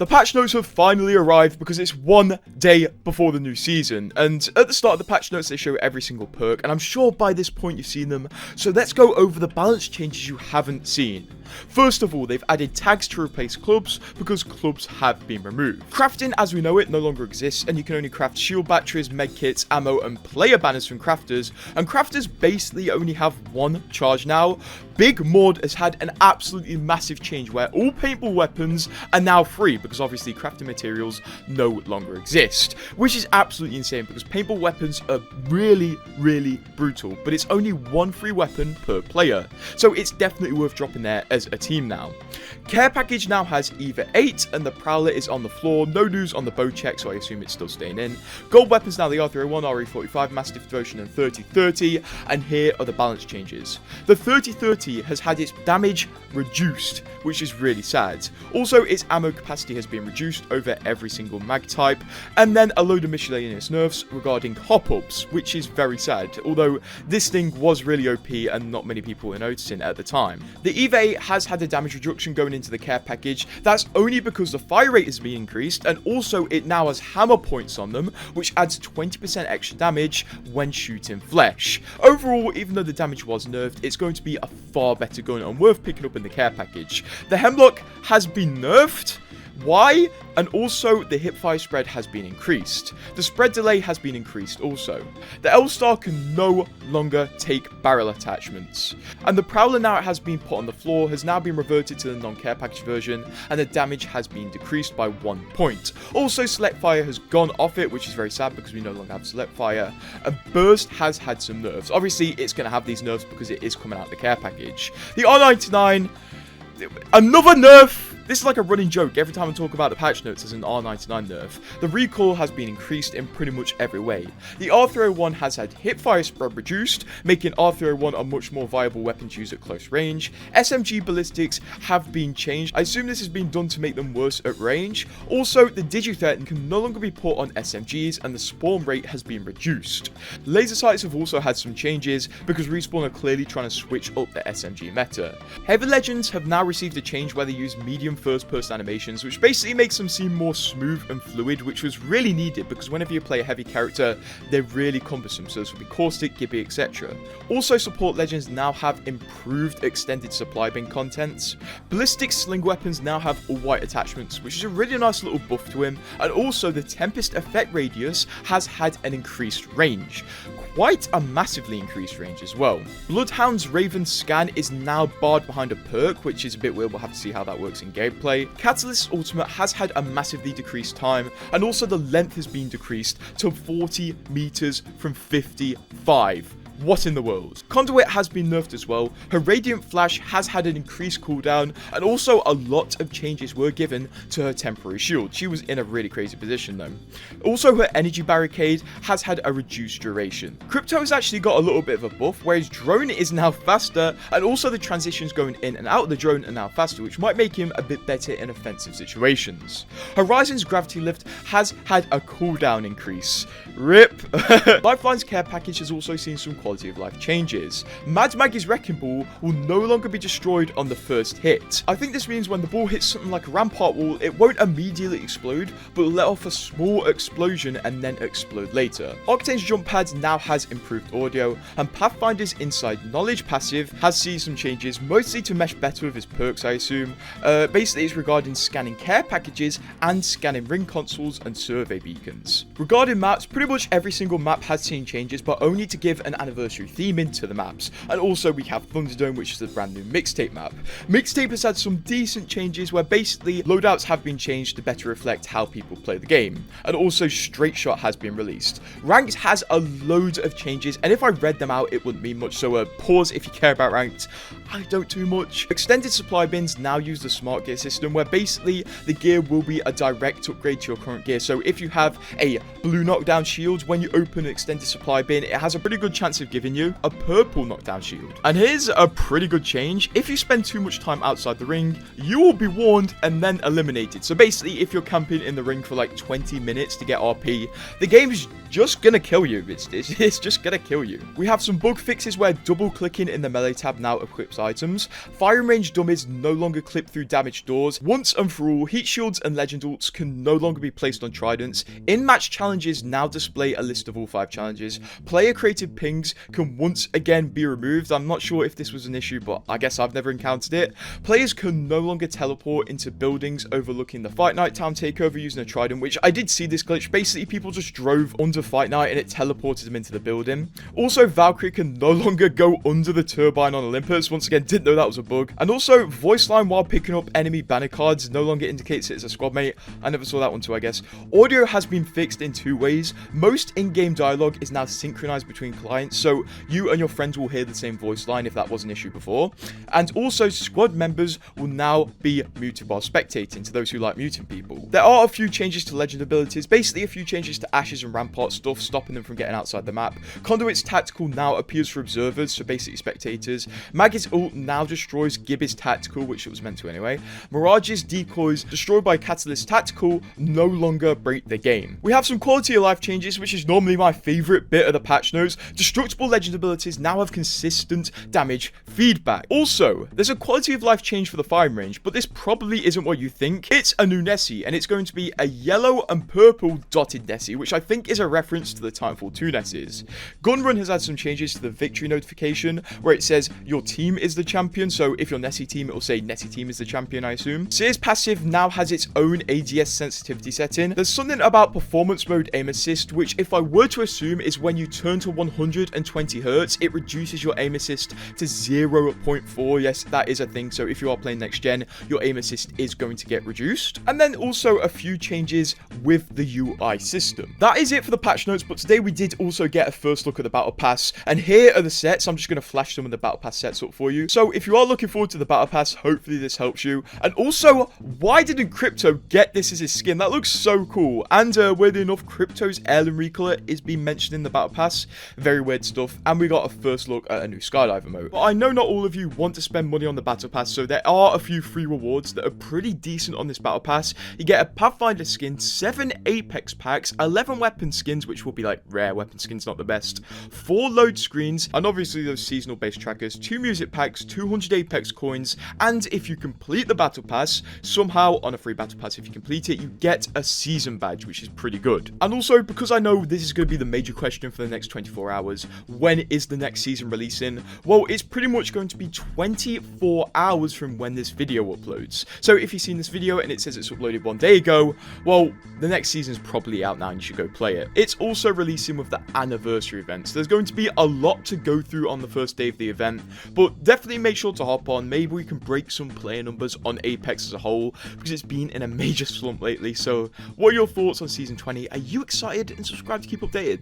The patch notes have finally arrived because it's one day before the new season, and at the start of the patch notes they show every single perk, and I'm sure by this point you've seen them, so let's go over the balance changes you haven't seen. First of all, they've added tags to replace clubs because clubs have been removed. Crafting as we know it no longer exists, and you can only craft shield batteries, medkits, ammo, and player banners from crafters, and crafters basically only have one charge now. Big Mod has had an absolutely massive change where all paintball weapons are now free because obviously crafting materials no longer exist, which is absolutely insane because paintball weapons are really brutal, but it's only one free weapon per player, so it's definitely worth dropping there as a team now. Care package now has Eva 8 and the Prowler is on the floor. No news on the bow check, so I assume it's still staying in. Gold weapons now the R301, RE45, Mastiff Devotion, and 3030, and here are the balance changes. The 3030 has had its damage reduced, which is really sad. Also, its ammo capacity has been reduced over every single mag type, and then a load of miscellaneous nerfs regarding hop-ups, which is very sad, although this thing was really OP and not many people were noticing at the time. The Eva 8 has had a damage reduction going into the care package. That's only because the fire rate has been increased, and also it now has hammer points on them, which adds 20% extra damage when shooting flesh. Overall, even though the damage was nerfed, it's going to be a far better gun and worth picking up in the care package. The Hemlock has been nerfed. Why? And also the hipfire spread has been increased. The spread delay has been increased also. The L-Star can no longer take barrel attachments. And the Prowler, now it has been put on the floor, has now been reverted to the non-care package version, and the damage has been decreased by 1 point. Also, Select Fire has gone off it, which is very sad because we no longer have Select Fire. And Burst has had some nerfs. Obviously, it's going to have these nerfs because it is coming out of the care package. The R99, another nerf. This is like a running joke. Every time I talk about the patch notes as an R99 nerf. The recoil has been increased in pretty much every way. The R301 has had hipfire spread reduced, making R301 a much more viable weapon to use at close range. SMG ballistics have been changed. I assume this has been done to make them worse at range. Also, the Digithreat can no longer be put on SMGs, and the spawn rate has been reduced. Laser sights have also had some changes because Respawn are clearly trying to switch up the SMG meta. Heavy Legends have now received a change where they use medium first-person animations, which basically makes them seem more smooth and fluid, which was really needed because whenever you play a heavy character, they're really cumbersome, so this will be Caustic, Gibby, etc. Also, support legends now have improved extended supply bin contents. Ballistic sling weapons now have all white attachments, which is a really nice little buff to him, and also the Tempest effect radius has had an increased range. Quite a massively increased range as well. Bloodhound's Raven scan is now barred behind a perk, which is a bit weird. We'll have to see how that works in gameplay. Catalyst's ultimate has had a massively decreased time, and also the length has been decreased to 40 meters from 55. What in the world? Conduit has been nerfed as well. Her Radiant Flash has had an increased cooldown, and also a lot of changes were given to her temporary shield. She was in a really crazy position though. Also, her Energy Barricade has had a reduced duration. Crypto has actually got a little bit of a buff, whereas Drone is now faster, and also the transitions going in and out of the drone are now faster, which might make him a bit better in offensive situations. Horizon's Gravity Lift has had a cooldown increase. RIP. Lifeline's care package has also seen some quality of life changes. Mad Maggie's Wrecking Ball will no longer be destroyed on the first hit. I think this means when the ball hits something like a rampart wall, it won't immediately explode, but will let off a small explosion and then explode later. Octane's Jump Pad now has improved audio, and Pathfinder's Inside Knowledge passive has seen some changes, mostly to mesh better with his perks, I assume. Basically, it's regarding scanning care packages and scanning ring consoles and survey beacons. Regarding maps, pretty much every single map has seen changes, but only to give an anniversary theme into the maps. And also we have Thunderdome, which is the brand new Mixtape map. Mixtape has had some decent changes where basically loadouts have been changed to better reflect how people play the game. And also Straight Shot has been released. Ranked has a load of changes, and if I read them out it wouldn't mean much, so pause if you care about Ranked. I don't too much. Extended supply bins now use the smart gear system, where basically the gear will be a direct upgrade to your current gear. So if you have a blue knockdown shield, when you open an extended supply bin, it has a pretty good chance of giving you a purple knockdown shield. And here's a pretty good change. If you spend too much time outside the ring, you will be warned and then eliminated. So basically, if you're camping in the ring for like 20 minutes to get RP, the game is just gonna kill you. It's just gonna kill you. We have some bug fixes where double clicking in the melee tab now equips items. Firing range dummies no longer clip through damaged doors. Once and for all, heat shields and legend ults can no longer be placed on tridents. In-match challenges now display a list of all 5 challenges. Player created pings can once again be removed. I'm not sure if this was an issue, but I guess I've never encountered it. Players can no longer teleport into buildings overlooking the Fight Night town takeover using a trident, which I did see this glitch. Basically, people just drove under Fight Night and it teleported them into the building. Also, Valkyrie can no longer go under the turbine on Olympus. Once again, didn't know that was a bug. And also, voice line while picking up enemy banner cards no longer indicates it as a squad mate. I never saw that one too, I guess. Audio has been fixed in 2 ways. Most in-game dialogue is now synchronized between clients, so you and your friends will hear the same voice line if that was an issue before. And also, squad members will now be muted while spectating, to those who like muting people. There are a few changes to legend abilities, basically a few changes to Ashes and Rampart stuff, stopping them from getting outside the map. Conduit's tactical now appears for observers, so basically spectators. Maggie's ult now destroys Gibby's tactical, which it was meant to anyway. Mirage's decoys, destroyed by Catalyst's tactical, no longer break the game. We have some quality of life changes, which is normally my favorite bit of the patch notes. Destructible legend abilities now have consistent damage feedback. Also, there's a quality of life change for the firing range, but this probably isn't what you think. It's a new Nessie, and it's going to be a yellow and purple dotted Nessie, which I think is a reference to the Titanfall 2 Nessies. Gunrun has had some changes to the victory notification, where it says your team is the champion, so if your Nessie team, it will say Nessie team is the champion, I assume. Seer's passive now has its own ADS sensitivity setting. There's something about performance mode aim assist, which if I were to assume is when you turn to 120 Hz, it reduces your aim assist to 0.4. Yes, that is a thing, so if you are playing next gen, your aim assist is going to get reduced. And then also a few changes with the UI system. That is it for the patch notes, but today we did also get a first look at the Battle Pass, and here are the sets. I'm just going to flash some of the Battle Pass sets up for you. So if you are looking forward to the Battle Pass, hopefully this helps you. And also, why didn't Crypto get this as his skin? That looks so cool. And weirdly enough, Crypto's heirloom recolor is being mentioned in the Battle Pass. Very weird stuff. And we got a first look at a new Skydiver mode. But I know not all of you want to spend money on the Battle Pass, so there are a few free rewards that are pretty decent on this Battle Pass. You get a Pathfinder skin, 7 Apex packs, 11 weapon skins, which will be like rare weapon skins, not the best, 4 load screens, and obviously those seasonal based trackers, 2 music packs, 200 Apex coins, and if you complete the Battle Pass, somehow on a free Battle Pass, if you complete it, you get a season badge, which is pretty good. And also, because I know this is going to be the major question for the next 24 hours, when is the next season releasing? Well, it's pretty much going to be 24 hours from when this video uploads. So if you've seen this video and it says it's uploaded 1 day ago, well, the next season's probably out now and you should go play it. It's also releasing with the anniversary event, so there's going to be a lot to go through on the first day of the event, but definitely make sure to hop on. Maybe we can break some player numbers on Apex as a whole, because it's been in a major slump lately. So what are your thoughts on Season 20? Are you excited? And subscribe to keep updated.